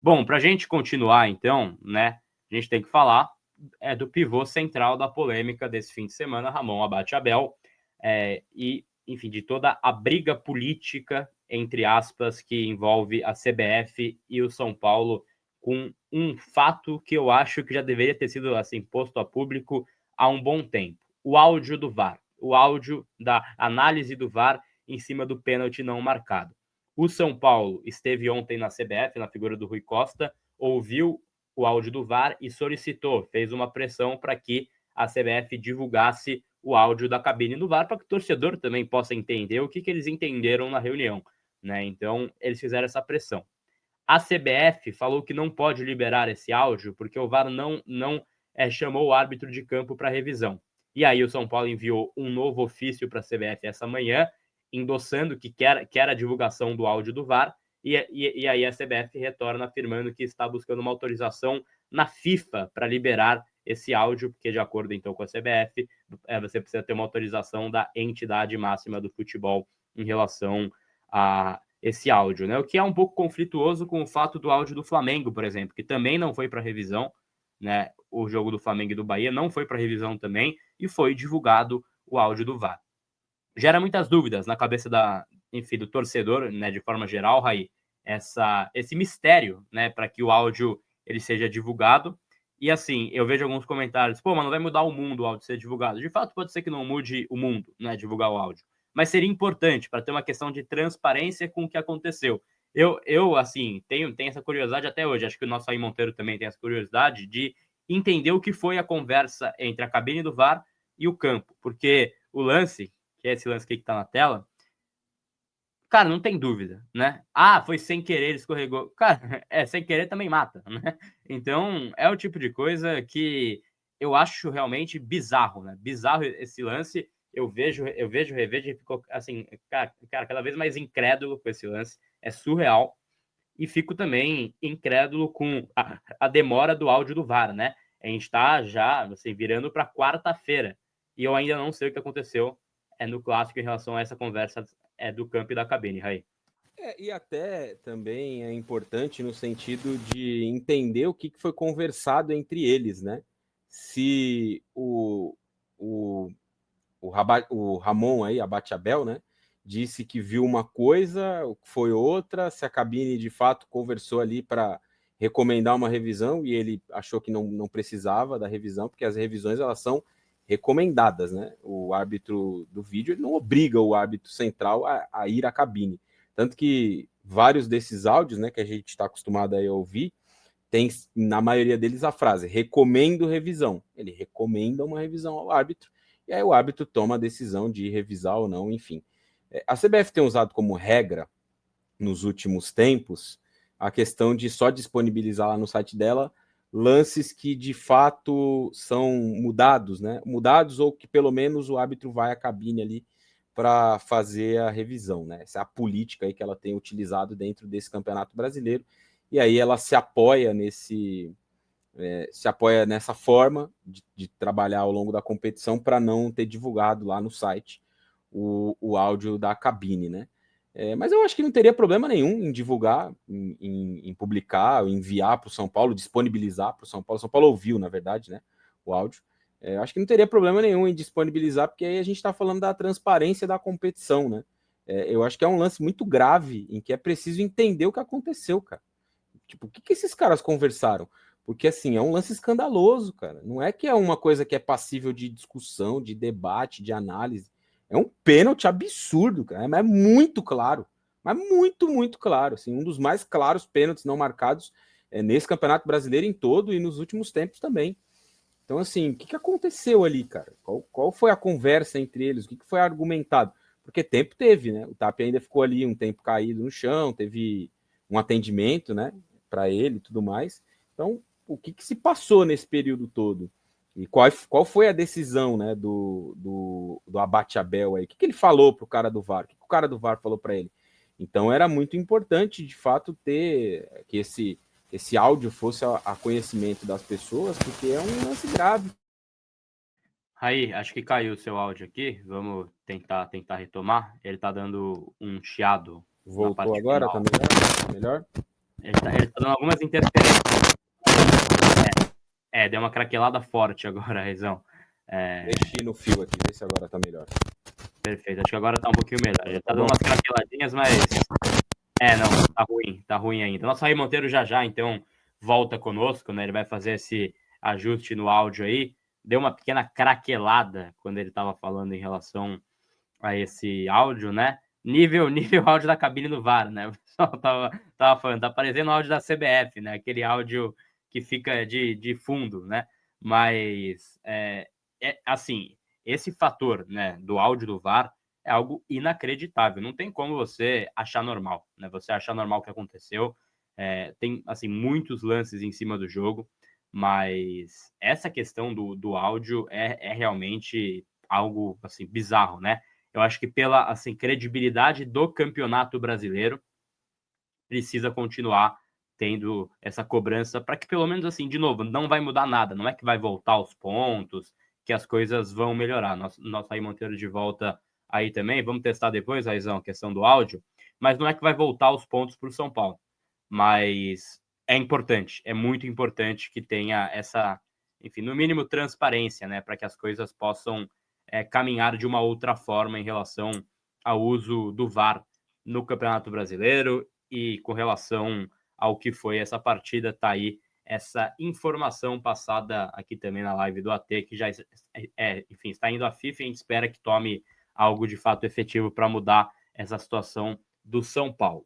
Bom, para a gente continuar, então, né, a gente tem que falar do pivô central da polêmica desse fim de semana, Ramon Abate Abel, e, enfim, de toda a briga política, entre aspas, que envolve a CBF e o São Paulo, com um fato que eu acho que já deveria ter sido assim, posto a público há um bom tempo: o áudio do VAR, o áudio da análise do VAR em cima do pênalti não marcado. O São Paulo esteve ontem na CBF, na figura do Rui Costa, ouviu o áudio do VAR e solicitou, fez uma pressão para que a CBF divulgasse o áudio da cabine do VAR, para que o torcedor também possa entender o que eles entenderam na reunião, né? Então, eles fizeram essa pressão. A CBF falou que não pode liberar esse áudio porque o VAR não chamou o árbitro de campo para revisão. E aí o São Paulo enviou um novo ofício para a CBF essa manhã, endossando que quer a divulgação do áudio do VAR, e aí a CBF retorna afirmando que está buscando uma autorização na FIFA para liberar esse áudio, porque de acordo então com a CBF, você precisa ter uma autorização da entidade máxima do futebol em relação a esse áudio, né? O que é um pouco conflituoso com o fato do áudio do Flamengo, por exemplo, que também não foi para revisão, né? O jogo do Flamengo e do Bahia não foi para revisão também, e foi divulgado o áudio do VAR. Gera muitas dúvidas na cabeça enfim, do torcedor, né, de forma geral, Raí, esse mistério, né, para que o áudio ele seja divulgado. E assim, eu vejo alguns comentários, pô, mas não vai mudar o mundo o áudio ser divulgado. De fato, pode ser que não mude o mundo, né, divulgar o áudio. Mas seria importante para ter uma questão de transparência com o que aconteceu. Eu assim, tenho essa curiosidade até hoje, acho que o nosso Aí Monteiro também tem essa curiosidade de entender o que foi a conversa entre a cabine do VAR e o campo. Porque o lance, que é esse lance aqui que tá na tela, cara, não tem dúvida, né? Ah, foi sem querer, ele escorregou. Cara, sem querer também mata, né? Então, é o tipo de coisa que eu acho realmente bizarro, né? Bizarro esse lance. Eu vejo, revejo e fico assim, cara, cada vez mais incrédulo com esse lance. É surreal. E fico também incrédulo com a demora do áudio do VAR, né? A gente está já assim, virando para quarta-feira e eu ainda não sei o que aconteceu no clássico em relação a essa conversa do campo e da cabine, Raí. E até também é importante no sentido de entender o que foi conversado entre eles, né? Se o Ramon aí, Abate Abel, né? Disse que viu uma coisa, foi outra, se a cabine de fato conversou ali para recomendar uma revisão e ele achou que não precisava da revisão, porque as revisões elas são recomendadas, né? O árbitro do vídeo ele não obriga o árbitro central a ir à cabine. Tanto que vários desses áudios, né, que a gente está acostumado a ouvir, tem na maioria deles a frase recomendo revisão. Ele recomenda uma revisão ao árbitro e aí o árbitro toma a decisão de revisar ou não, enfim. A CBF tem usado como regra nos últimos tempos a questão de só disponibilizar lá no site dela lances que de fato são mudados, né? Mudados ou que pelo menos o árbitro vai à cabine ali para fazer a revisão, né? Essa é a política aí que ela tem utilizado dentro desse Campeonato Brasileiro. E aí ela se apoia nessa forma de trabalhar ao longo da competição para não ter divulgado lá no site o áudio da cabine, né? Mas eu acho que não teria problema nenhum em divulgar, em publicar, enviar para o São Paulo, disponibilizar para o São Paulo. São Paulo ouviu, na verdade, né? O áudio. Eu acho que não teria problema nenhum em disponibilizar, porque aí a gente está falando da transparência da competição, né? Eu acho que é um lance muito grave em que é preciso entender o que aconteceu, cara. Tipo, o que esses caras conversaram? Porque, assim, é um lance escandaloso, cara. Não é que é uma coisa que é passível de discussão, de debate, de análise. É um pênalti absurdo, cara. É muito claro. Mas muito, muito claro. Assim, um dos mais claros pênaltis não marcados nesse Campeonato Brasileiro em todo e nos últimos tempos também. Então, assim, o que aconteceu ali, cara? Qual foi a conversa entre eles? O que foi argumentado? Porque tempo teve, né? O Tapia ainda ficou ali um tempo caído no chão, teve um atendimento, né, para ele e tudo mais. Então, o que se passou nesse período todo? E qual foi a decisão, né, do Abate Abel aí? O que ele falou pro cara do VAR? O que o cara do VAR falou para ele? Então, era muito importante, de fato, ter que esse áudio fosse a conhecimento das pessoas, porque é um lance grave. Raí, acho que caiu o seu áudio aqui. Vamos tentar retomar. Ele tá dando um chiado na Voltou parte agora? Tá final. melhor? Melhor? Ele tá dando algumas interferências. Deu uma craquelada forte agora, Rezão. Mexi no fio aqui, vê se agora tá melhor. Perfeito, acho que agora tá um pouquinho melhor. Já tá dando umas craqueladinhas, mas... não, tá ruim ainda. Nosso Raí Monteiro já, então, volta conosco, né? Ele vai fazer esse ajuste no áudio aí. Deu uma pequena craquelada quando ele tava falando em relação a esse áudio, né? Nível áudio da cabine do VAR, né? O pessoal tava falando, tá parecendo o áudio da CBF, né? Aquele áudio que fica de fundo, né? Mas, assim, esse fator, né, do áudio do VAR é algo inacreditável. Não tem como você achar normal, né? Você achar normal o que aconteceu. Tem, assim, muitos lances em cima do jogo, mas essa questão do áudio é realmente algo, assim, bizarro, né? Eu acho que pela, assim, credibilidade do campeonato brasileiro, precisa continuar tendo essa cobrança para que pelo menos, assim, de novo, não vai mudar nada, não é que vai voltar aos pontos, que as coisas vão melhorar. Nosso Raí Monteiro de volta aí também, vamos testar depois, Raizão, a questão do áudio, mas não é que vai voltar aos pontos para o São Paulo, mas é importante, é muito importante que tenha essa, enfim, no mínimo transparência, né, para que as coisas possam caminhar de uma outra forma em relação ao uso do VAR no Campeonato Brasileiro e com relação ao que foi essa partida, tá aí essa informação passada aqui também na live do AT, que já enfim, está indo à FIFA e a gente espera que tome algo de fato efetivo para mudar essa situação do São Paulo.